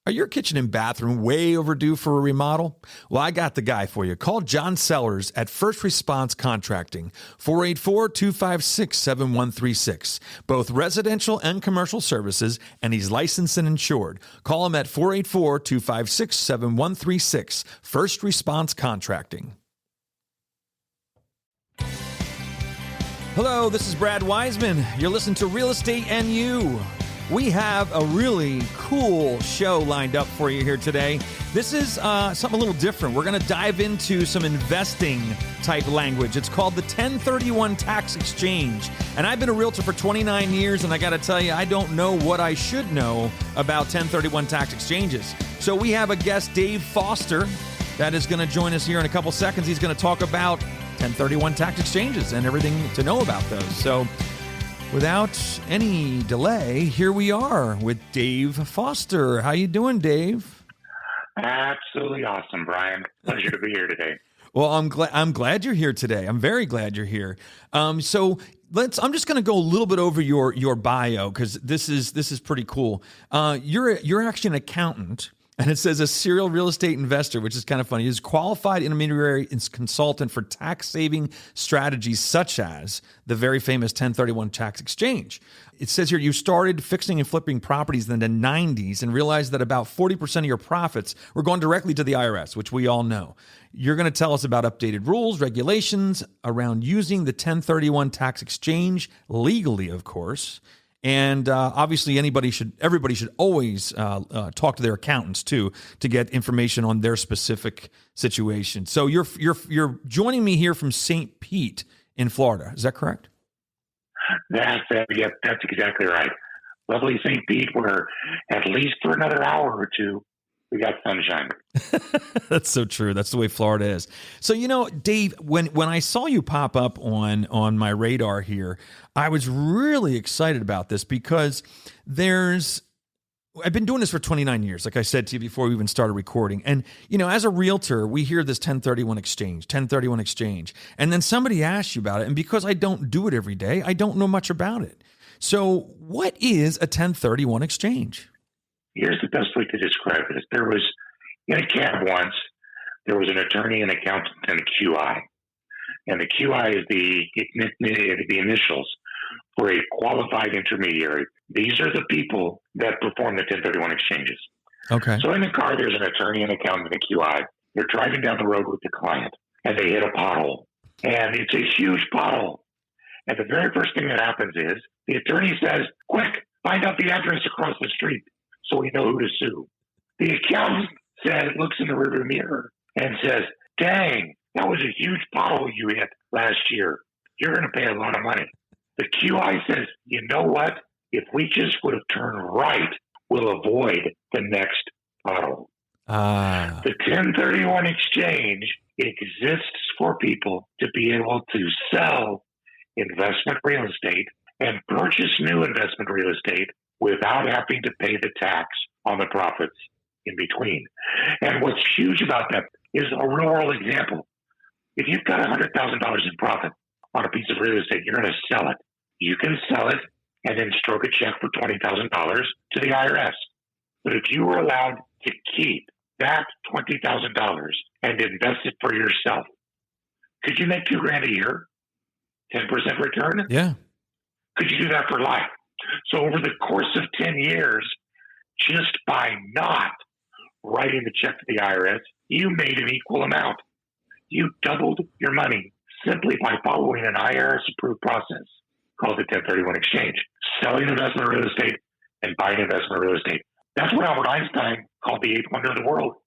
Are your kitchen and bathroom way overdue for a remodel? Well, I got the guy for you. Call John Sellers at First Response Contracting, 484-256-7136. Both residential and commercial services, and he's licensed and insured. Call him at 484-256-7136. First Response Contracting. Hello, this is Brad Weisman. You're listening to Real Estate and You. We have a really cool show lined up for you here today. This is something a little different. We're going to dive into some investing type language. It's called the 1031 Tax Exchange. And I've been a realtor for 29 years, and I got to tell you, I don't know what I should know about 1031 tax exchanges. So we have a guest, Dave Foster, that is going to join us here in a couple seconds. He's going to talk about 1031 tax exchanges and everything to know about those. So without any delay, here we are with Dave Foster. How you doing, Dave? Absolutely awesome, Brian. Pleasure to be here today. Well, I'm glad you're here today. I'm very glad you're here. So I'm just going to go a little bit over your bio because this is pretty cool. You're actually an accountant. And it says a serial real estate investor, which is kind of funny. He's qualified intermediary and consultant for tax-saving strategies such as the very famous 1031 tax exchange. It says here you started fixing and flipping properties in the 90s and realized that about 40% of your profits were going directly to the IRS, which we all know. You're going to tell us about updated rules, regulations around using the 1031 tax exchange legally, of course. And obviously, everybody should always talk to their accountants too to get information on their specific situation. So you're joining me here from St. Pete in Florida. Is that correct? That's exactly right. Lovely St. Pete, where at least for another hour or two, we got sunshine. That's so true. That's the way Florida is. So, Dave, when I saw you pop up on my radar here, I was really excited about this because I've been doing this for 29 years, like I said to you before we even started recording. And, as a realtor, we hear this 1031 exchange. And then somebody asks you about it. And because I don't do it every day, I don't know much about it. So what is a 1031 exchange? Here's the best way to describe it. There was, in a cab once, there was an attorney, an accountant, and a QI. And the QI is the initials for a qualified intermediary. These are the people that perform the 1031 exchanges. Okay. So in the car, there's an attorney, an accountant, and a QI. They're driving down the road with the client, and they hit a pothole. And it's a huge pothole. And the very first thing that happens is the attorney says, "Quick, find out the address across the street so we know who to sue." The accountant looks in the rearview mirror and says, "Dang, that was a huge pothole you hit last year. You're going to pay a lot of money." The QI says, "You know what? If we just would have turned right, we'll avoid the next pothole." The 1031 exchange exists for people to be able to sell investment real estate and purchase new investment real estate without having to pay the tax on the profits in between. And what's huge about that is a real world example. If you've got $100,000 in profit on a piece of real estate, you're going to sell it. You can sell it and then stroke a check for $20,000 to the IRS. But if you were allowed to keep that $20,000 and invest it for yourself, could you make $2,000 a year? 10% return? Yeah. Could you do that for life? So over the course of 10 years, just by not writing the check to the IRS, you made an equal amount. You doubled your money simply by following an IRS-approved process called the 1031 exchange, selling investment real estate and buying investment real estate. That's what Albert Einstein called the eighth wonder of the world,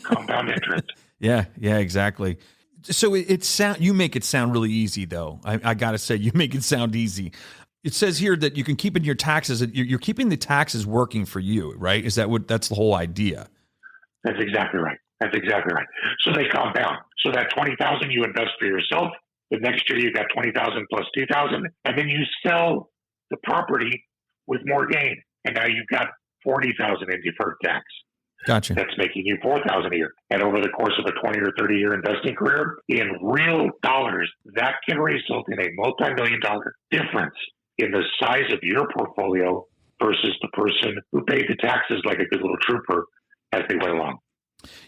compound interest. Yeah, exactly. So you make it sound really easy, though. I got to say, you make it sound easy. It says here that you can keep in your taxes. You're keeping the taxes working for you, right? That's the whole idea? That's exactly right. So they compound. So that $20,000 you invest for yourself. The next year you got $20,000 plus $2,000, and then you sell the property with more gain, and now you've got $40,000 in deferred tax. Gotcha. That's making you $4,000 a year. And over the course of a 20 or 30-year investing career, in real dollars, that can result in a multi-million-dollar difference in the size of your portfolio versus the person who paid the taxes like a good little trooper as they went along.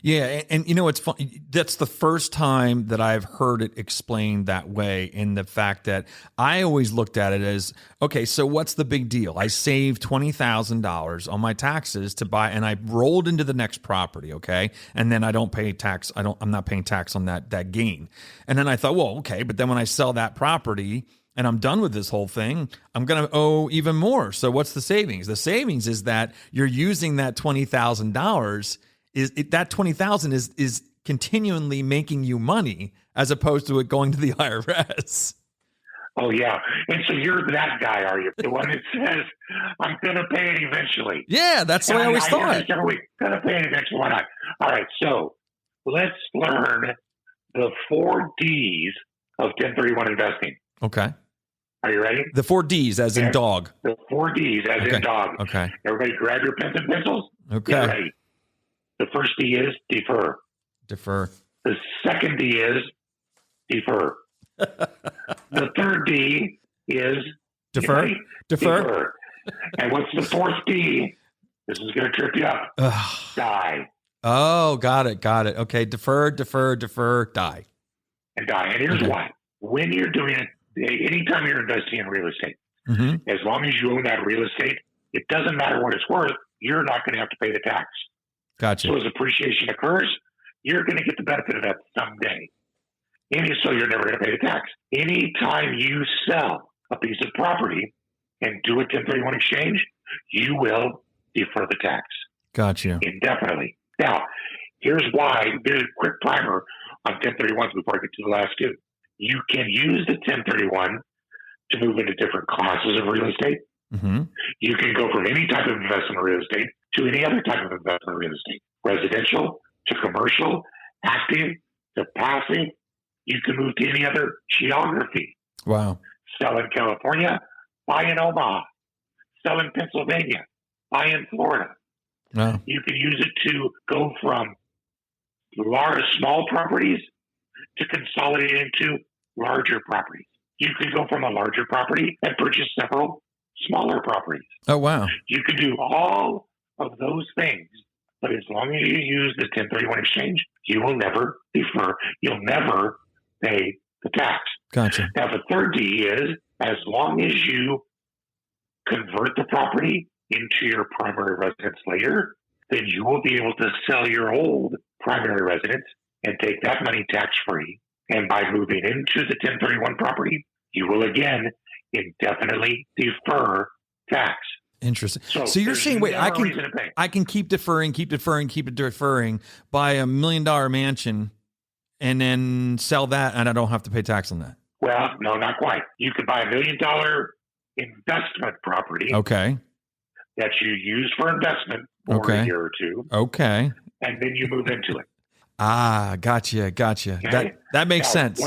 Yeah, and you know it's fun. That's the first time that I've heard it explained that way. In the fact that I always looked at it as, okay, so what's the big deal? I saved $20,000 on my taxes to buy, and I rolled into the next property, okay, and then I don't pay tax. I'm not paying tax on that gain. And then I thought, well, okay, but then when I sell that property and I'm done with this whole thing, I'm going to owe even more. So what's the savings? The savings is that you're using that $20,000. That 20,000 is continually making you money as opposed to it going to the IRS. Oh yeah, and so you're that guy, are you? The one that says, "I'm going to pay it eventually." Yeah, that's what I always thought. Going to pay it eventually. Why not? All right, so let's learn the 4 Ds of 1031 investing. Okay. Are you ready? The 4 Ds as in dog. The 4 Ds as in dog. Okay. Everybody, grab your pens and pencils. Okay. Get ready. The first D is defer. Defer. The second D is defer. The third D is defer. Defer. And what's the fourth D? This is going to trip you up. Die. Oh, got it. Okay, defer, die. And die. And here's why. When you're doing it, anytime you're investing in real estate, as long as you own that real estate, it doesn't matter what it's worth, you're not going to have to pay the tax. Gotcha. So as appreciation occurs, you're going to get the benefit of that someday. So you're never going to pay the tax. Anytime you sell a piece of property and do a 1031 exchange, you will defer the tax. Gotcha. Indefinitely. Now, here's why. There's a quick primer on 1031s before I get to the last two. You can use the 1031 to move into different classes of real estate. You can go from any type of investment in real estate to any other type of investment in real estate, residential to commercial, active to passive. You can move to any other geography. Wow. Sell in California, buy in Omaha. Sell in Pennsylvania, buy in Florida. Wow. You can use it to go from small properties to consolidate into larger properties. You can go from a larger property and purchase several smaller properties. Oh, wow. You can do all of those things, but as long as you use the 1031 exchange, you will never defer. You'll never pay the tax. Gotcha. Now, the third D is as long as you convert the property into your primary residence later, then you will be able to sell your old primary residence and take that money tax-free. And by moving into the 1031 property, you will again indefinitely defer tax. Interesting. So you're saying, wait, I can keep deferring, buy $1 million mansion, and then sell that, and I don't have to pay tax on that. Well, no, not quite. You could buy $1 million investment property. Okay. That you use for investment for a year or two. Okay. And then you move into it. Ah, gotcha. Okay? That makes sense.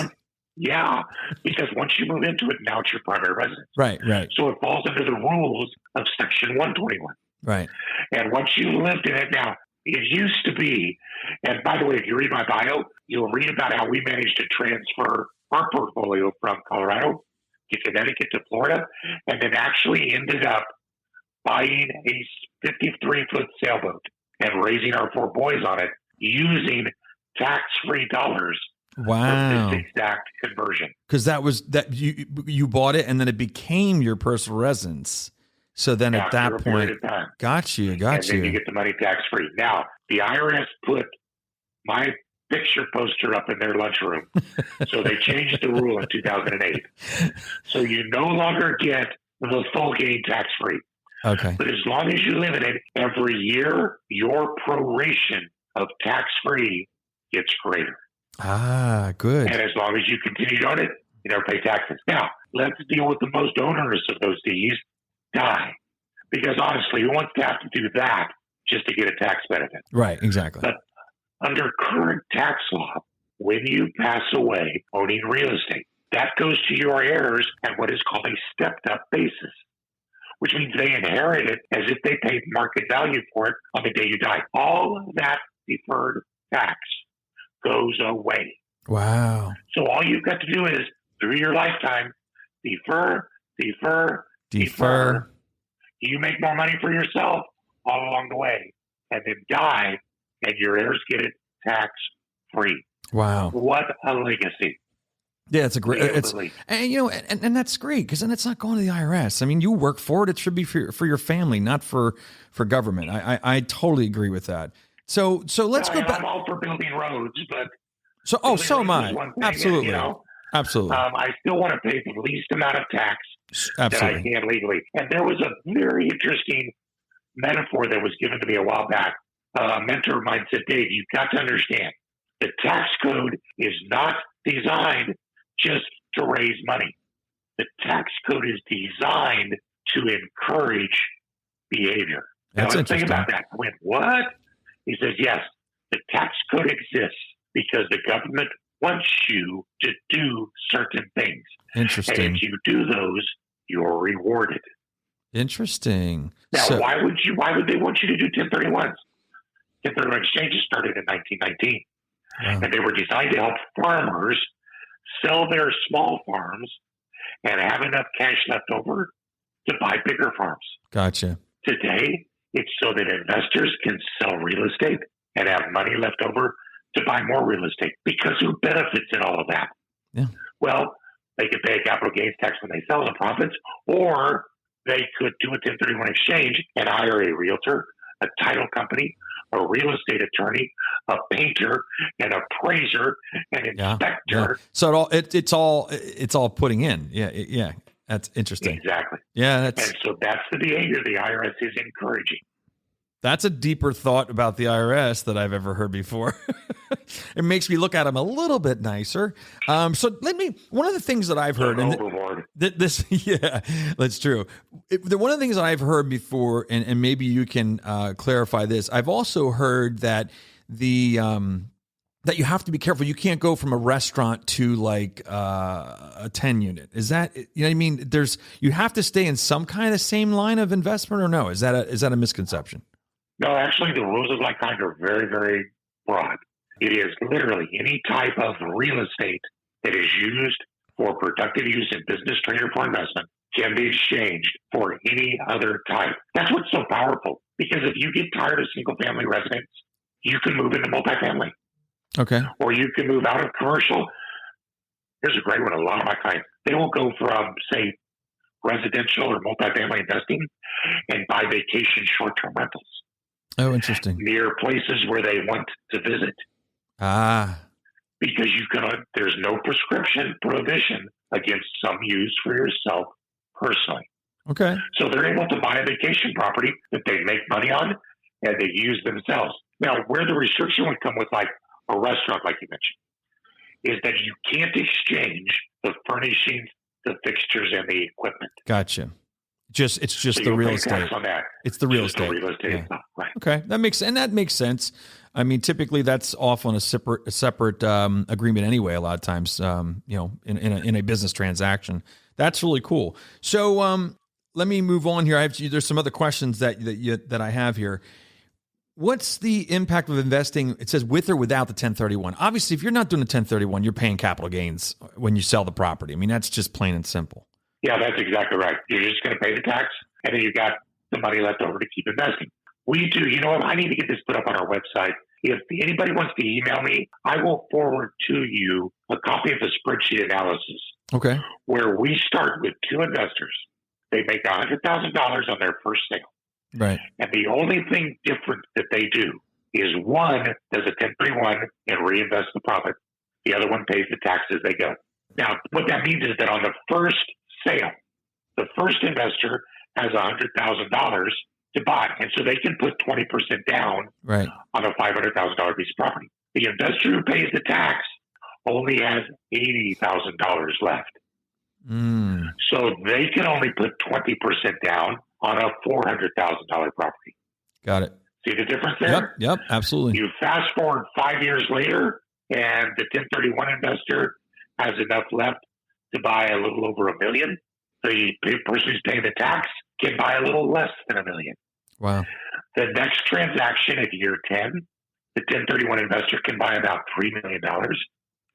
Because once you move into it, now it's your primary residence. Right. So it falls under the rules of Section 121. Right. And once you lived in it, now it used to be, and by the way, if you read my bio, you'll read about how we managed to transfer our portfolio from Colorado to Connecticut to Florida, and then actually ended up buying a 53-foot sailboat and raising our 4 boys on it using tax-free dollars. Wow. For this exact conversion. Because you bought it and then it became your personal residence. So then at that point, got you. And then you get the money tax-free. Now, the IRS put my picture poster up in their lunchroom. So they changed the rule in 2008. So you no longer get the full gain tax-free. Okay. But as long as you live in it, every year, your proration of tax-free gets greater. Ah, good. And as long as you continue to own it, you never pay taxes. Now, let's deal with the most onerous of those Ds, die. Because honestly, who wants to have to do that just to get a tax benefit? Right, exactly. But under current tax law, when you pass away owning real estate, that goes to your heirs at what is called a stepped-up basis, which means they inherit it as if they paid market value for it on the day you die. All of that deferred tax goes away. Wow. So all you've got to do is, through your lifetime, defer. You make more money for yourself all along the way, and then die and your heirs get it tax-free. Wow. What a legacy. Yeah, it's a great, Literally. and that's great because then it's not going to the IRS. I mean, you work for it. It should be for your family, not for government. I totally agree with that. So let's go back. I'm all for building roads, but so am I. Absolutely. And, Absolutely. I still want to pay the least amount of tax that I can legally. And there was a very interesting metaphor that was given to me a while back. A mentor of mine said, Dave, you've got to understand the tax code is not designed just to raise money. The tax code is designed to encourage behavior. Now, let's think about that. I went, what? He says, yes, the tax code exists because the government wants you to do certain things. Interesting. And if you do those, you're rewarded. Interesting. Now, why would they want you to do 1031s? 1031 exchanges started in 1919. Wow. And they were designed to help farmers sell their small farms and have enough cash left over to buy bigger farms. Gotcha. Today, it's so that investors can sell real estate and have money left over to buy more real estate. Because who benefits in all of that? Yeah. Well, they could pay a capital gains tax when they sell the profits, or they could do a 1031 exchange and hire a realtor, a title company, a real estate attorney, a painter, an appraiser, an inspector. Yeah. So it's all putting in. Yeah. That's interesting. Exactly. Yeah. And so that's the behavior the IRS is encouraging. That's a deeper thought about the IRS that I've ever heard before. It makes me look at them a little bit nicer. One of the things that I've heard, yeah, that's true. One of the things that I've heard before, and maybe you can clarify this. I've also heard that that you have to be careful. You can't go from a restaurant to like a 10 unit. Is that, you know what I mean? You have to stay in some kind of same line of investment, or no? Is that a misconception? No, actually, the rules of like kind are very, very broad. It is literally any type of real estate that is used for productive use in business, trade, or for investment can be exchanged for any other type. That's what's so powerful. Because if you get tired of single-family residence, you can move into multifamily. Okay. Or you can move out of commercial. Here's a great one. A lot of my clients, they will go from, say, residential or multifamily investing and buy vacation short-term rentals. Oh, interesting. Near places where they want to visit. Because there's no prohibition against some use for yourself personally. Okay. So they're able to buy a vacation property that they make money on and they use themselves. Now, where the restriction would come with like a restaurant, like you mentioned, is that you can't exchange the furnishings, the fixtures, and the equipment. Gotcha. It's just the real estate. On that. It's the real estate. The real estate yeah. stuff, right? Okay, that makes sense. I mean, typically that's off on a separate agreement anyway. A lot of times, in a business transaction, that's really cool. So let me move on here. There's some other questions that I have here. What's the impact of investing? It says with or without the 1031. Obviously, if you're not doing a 1031, you're paying capital gains when you sell the property. I mean, that's just plain and simple. Yeah, that's exactly right. You're just going to pay the tax, and then you got the money left over to keep investing. We do. You know what? I need to get this put up on our website. If anybody wants to email me, I will forward to you a copy of the spreadsheet analysis. Okay. Where we start with two investors. They make $100,000 on their first sale. Right. And the only thing different that they do is one does a 1031 and reinvests the profit. The other one pays the tax as they go. Now, what that means is that on the first sale, the first investor has $100,000 to buy. And so they can put 20% down on a $500,000 piece of property. The investor who pays the tax only has $80,000 left. So they can only put 20% down on a $400,000 property. Got it. See the difference there? Yep, absolutely. You fast forward 5 years later, and the 1031 investor has enough left to buy a little over $1 million. The person who's paying the tax can buy a little less than $1 million. Wow. The next transaction at year 10, the 1031 investor can buy about $3 million,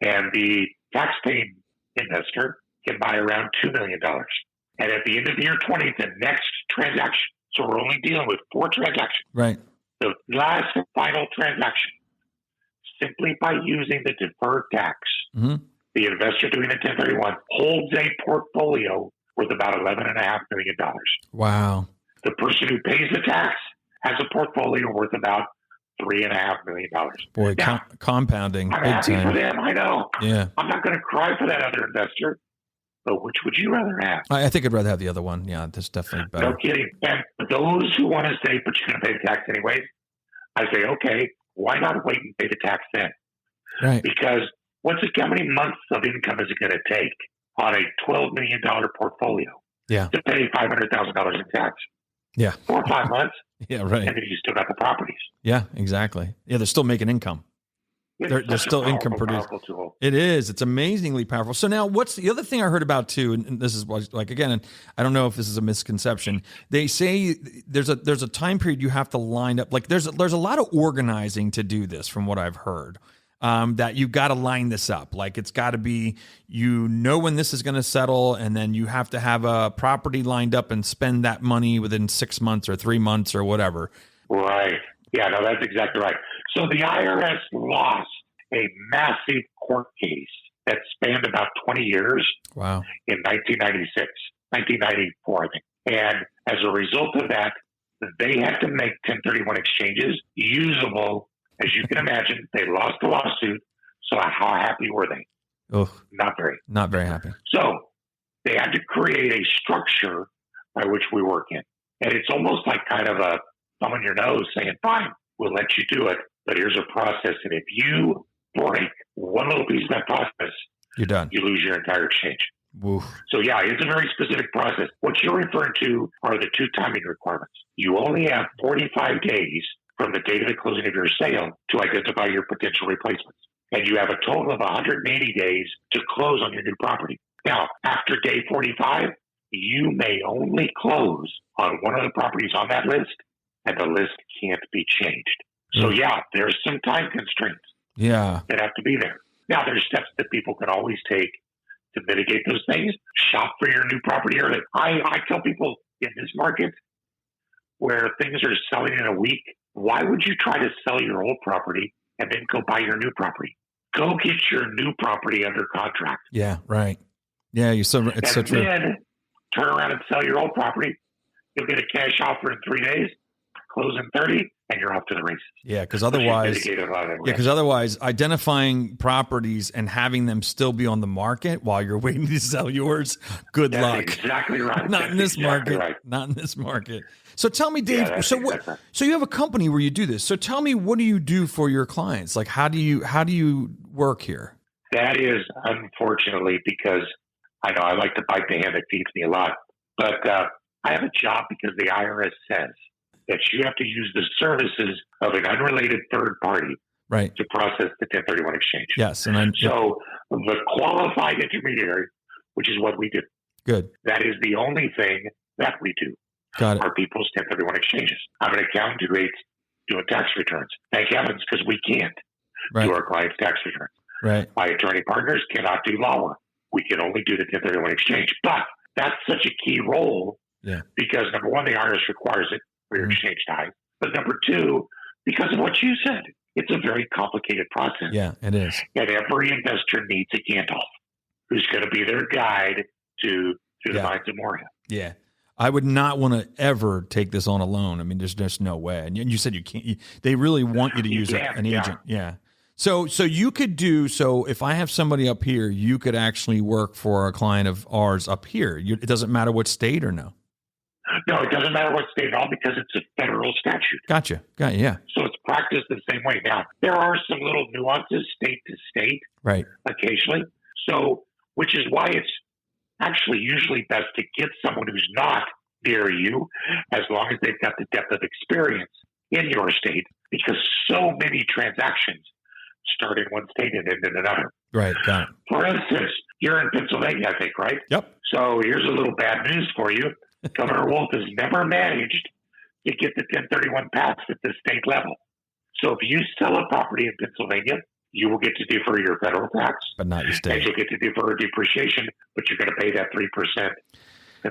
and the tax-paying investor can buy around $2 million. And at the end of year 20, the next transaction, so we're only dealing with 4 transactions. Right. The last and final transaction, simply by using the deferred tax, the investor doing a 1031 holds a portfolio worth about $11.5 million. Wow. The person who pays the tax has a portfolio worth about $3.5 million. Boy, Now, compounding. I'm big happy time. for them. I know. Yeah. I'm not going to cry for that other investor, but which would you rather have? I think I'd rather have the other one. Yeah, that's definitely better. No kidding. And for those who want to say, but you're going to pay the tax anyways, I say, okay, why not wait and pay the tax then? Right. Because how many months of income is it going to take on a $12 million portfolio to pay $500,000 in tax? Yeah. 4 or 5 months. Yeah, right. And then you still got the properties. Yeah, exactly. Yeah, they're still making income. They're still income producing. It is. It's amazingly powerful. So now what's the other thing I heard about too, and this is like, again, and I don't know if this is a misconception. They say there's a time period you have to line up. Like there's a lot of organizing to do this from what I've heard. That you've got to line this up. Like it's got to be, when this is going to settle, and then you have to have a property lined up and spend that money within 6 months or 3 months or whatever. Right. Yeah, no, that's exactly right. So the IRS lost a massive court case that spanned about 20 years. Wow. In 1994, I think. And as a result of that, they had to make 1031 exchanges usable. As you can imagine, they lost the lawsuit. So how happy were they? Oh, not very happy. So they had to create a structure by which we work in. And it's almost like kind of a thumb on your nose saying, fine, we'll let you do it, but here's a process. And if you break one little piece of that process, you're done. You lose your entire exchange. Oof. So yeah, it's a very specific process. What you're referring to are the 2 timing requirements. You only have 45 days from the date of the closing of your sale to identify your potential replacements. And you have a total of 180 days to close on your new property. Now, after day 45, you may only close on one of the properties on that list, and the list can't be changed. So yeah, there's some time constraints that have to be there. Now, there's steps that people can always take to mitigate those things. Shop for your new property early. I tell people in this market where things are selling in a week, why would you try to sell your old property and then go buy your new property? Go get your new property under contract. Yeah, right. Yeah, it's so true. And then turn around and sell your old property. You'll get a cash offer in 3 days, close in 30, and you're off to the races. Yeah, because otherwise, identifying properties and having them still be on the market while you're waiting to sell yours, good luck. Exactly right. Not in this market. Right. Not in this market. So tell me, Dave. So you have a company where you do this. So tell me, what do you do for your clients? Like, how do you work here? That is unfortunately because I know I like to bite the hand that feeds me a lot, but I have a job because the IRS says that you have to use the services of an unrelated third party to process the 1031 exchange. Yes. So the qualified intermediary, which is what we do. Good. That is the only thing that we do. Got it. Are people's 1031 exchanges. I'm an accountant who hates doing tax returns. Thank heavens, because we can't do our clients' tax returns. Right. My attorney partners cannot do law work. We can only do the 1031 exchange. But that's such a key role because, number one, the IRS requires it for your exchange type. But number two, because of what you said, it's a very complicated process. Yeah, it is. And every investor needs a Gandalf who's going to be their guide to the mines of Moria. Yeah. I would not want to ever take this on alone. I mean, there's just no way. And you said you can't. They really want you to use an agent. Yeah. So you could do, so if I have somebody up here, you could actually work for a client of ours up here. It doesn't matter what state or no? No, it doesn't matter what state at all because it's a federal statute. Gotcha. Yeah. So it's practiced the same way. Now, there are some little nuances state to state. Right. Occasionally. So, which is why it's actually usually best to get someone who's not near you as long as they've got the depth of experience in your state because so many transactions start in one state and end in another. Right. Got it. For instance, you're in Pennsylvania, I think, right? Yep. So here's a little bad news for you. Governor Wolf has never managed to get the 1031 passed at the state level. So if you sell a property in Pennsylvania, you will get to defer your federal tax. But not your state. And you'll get to defer depreciation, but you're going to pay that 3%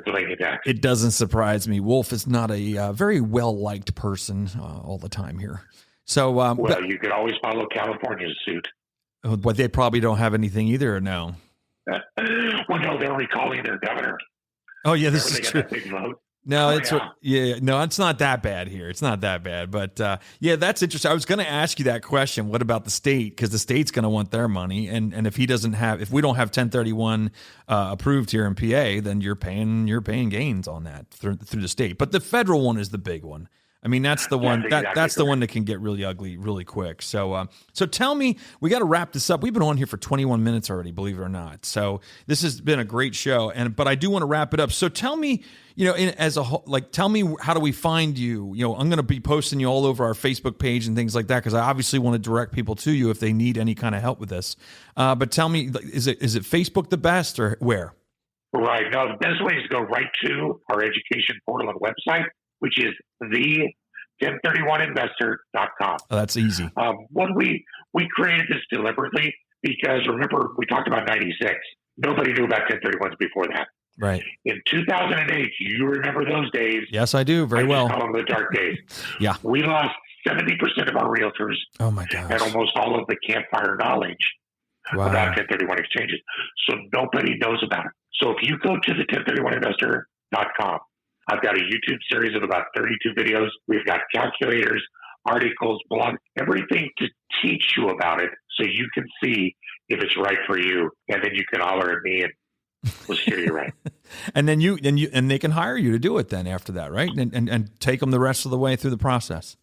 Pennsylvania tax. It doesn't surprise me. Wolf is not a very well-liked person all the time here. So, well, you could always follow California's suit. But they probably don't have anything either, or no? Well, no, they're recalling their governor. Oh, yeah, this is true. That big vote. No, it's not that bad here. It's not that bad, but that's interesting. I was going to ask you that question. What about the state? Because the state's going to want their money, and if we don't have 1031 approved here in PA, then you're paying gains on that through the state. But the federal one is the big one. I mean, that's the one that's the one that can get really ugly really quick. So tell me, we got to wrap this up. We've been on here for 21 minutes already, believe it or not. So this has been a great show, but I do want to wrap it up. So tell me, as a whole, tell me, how do we find you? I'm going to be posting you all over our Facebook page and things like that, because I obviously want to direct people to you if they need any kind of help with this. But tell me, is it Facebook the best, or where? Right. No, the best way is to go right to our education portal and website, which is the 1031investor.com. Oh, that's easy. We created this deliberately because, remember, we talked about 96. Nobody knew about 1031s before that. Right. In 2008, you remember those days? Yes, I do. Very well. I call them the dark days. Yeah. We lost 70% of our realtors. Oh, my gosh. And almost all of the campfire knowledge about 1031 exchanges. So nobody knows about it. So if you go to the 1031investor.com, I've got a YouTube series of about 32 videos. We've got calculators, articles, blogs, everything to teach you about it so you can see if it's right for you. And then you can holler at me and we'll steer you right. And then and they can hire you to do it then after that, right? And take them the rest of the way through the process.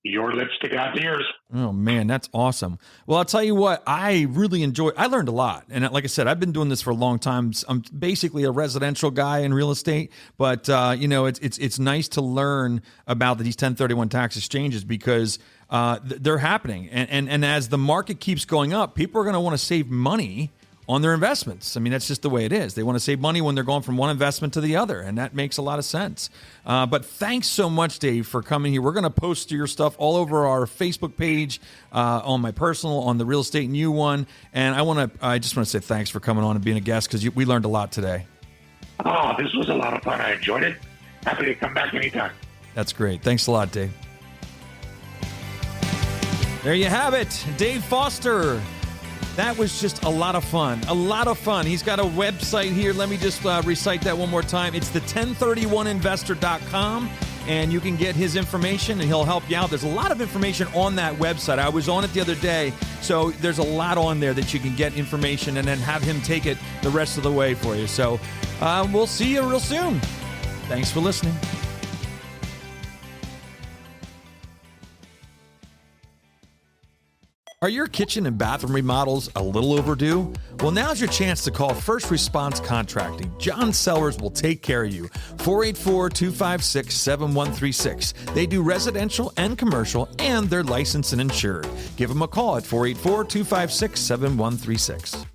Your lips to God's ears. Oh, man, that's awesome. Well, I'll tell you what, I learned a lot. And like I said, I've been doing this for a long time. I'm basically a residential guy in real estate, but it's nice to learn about these 1031 tax exchanges because they're happening. And as the market keeps going up, people are going to want to save money on their investments. I mean, that's just the way it is. They want to save money when they're going from one investment to the other, and that makes a lot of sense. But thanks so much, Dave, for coming here. We're going to post your stuff all over our Facebook page, on my personal, on the Real Estate and You one. And I just want to say thanks for coming on and being a guest, because we learned a lot today. Oh, this was a lot of fun. I enjoyed it. Happy to come back anytime. That's great. Thanks a lot, Dave. There you have it, Dave Foster. That was just a lot of fun. A lot of fun. He's got a website here. Let me just recite that one more time. It's the 1031investor.com, and you can get his information, and he'll help you out. There's a lot of information on that website. I was on it the other day, so there's a lot on there that you can get information and then have him take it the rest of the way for you. So we'll see you real soon. Thanks for listening. Are your kitchen and bathroom remodels a little overdue? Well, now's your chance to call First Response Contracting. John Sellers will take care of you. 484-256-7136. They do residential and commercial, and they're licensed and insured. Give them a call at 484-256-7136.